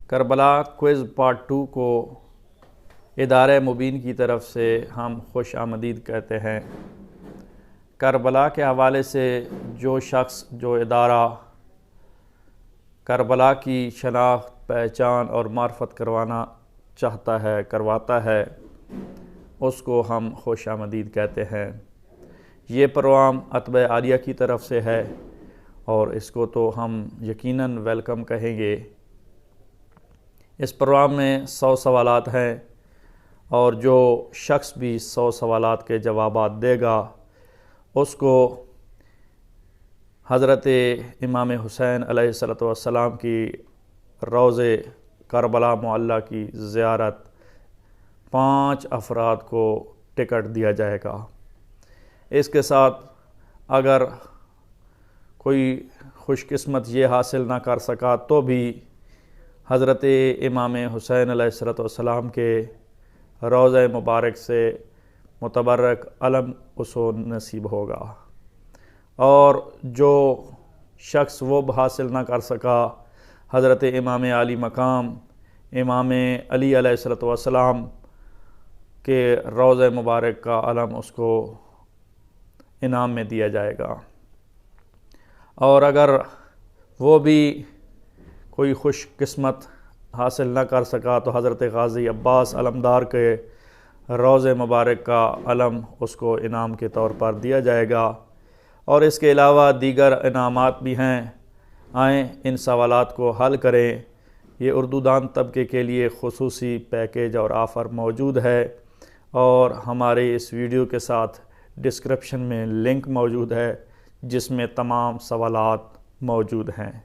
Karbala quiz part 2 کو ادارہ مبین کی طرف سے ہم خوش آمدید کہتے ہیں۔ کربلا کے حوالے سے جو شخص جو ادارہ کربلا کی شناخت، پہچان اور معرفت کروانا چاہتا ہے، کرواتا ہے، اس کو ہم خوش آمدید کہتے ہیں۔ یہ پروگرام اتباع عالیہ کی طرف سے ہے اور اس کو تو ہم یقیناً ویلکم کہیں گے۔ اس پروگرام میں 100 سوالات ہیں اور جو شخص بھی 100 سوالات کے جوابات دے گا اس کو حضرت امام حسین علیہ السلام کی روضہ کربلا معلیٰ کی زیارت 5 افراد کو ٹکٹ دیا جائے گا۔ اس کے ساتھ اگر کوئی خوش قسمت یہ حاصل نہ کر سکا تو بھی حضرت امام حسین علیہ السلام کے روضہ مبارک سے متبرک علم اس کو نصیب ہوگا۔ اور جو شخص وہ حاصل نہ کر سکا حضرت امام علی مقام امام علی علیہ السلام کے روضہ مبارک کا علم اس کو انعام میں دیا جائے گا۔ اور اگر وہ بھی کوئی خوش قسمت حاصل نہ کر سکا تو حضرت غازی عباس علمدار کے روضہ مبارک کا علم اس کو انعام کے طور پر دیا جائے گا۔ اور اس کے علاوہ دیگر انعامات بھی ہیں۔ آئیں ان سوالات کو حل کریں۔ یہ اردو دان طبقے کے لیے خصوصی پیکیج اور آفر موجود ہے اور ہمارے اس ویڈیو کے ساتھ ڈسکرپشن میں لنک موجود ہے جس میں تمام سوالات موجود ہیں۔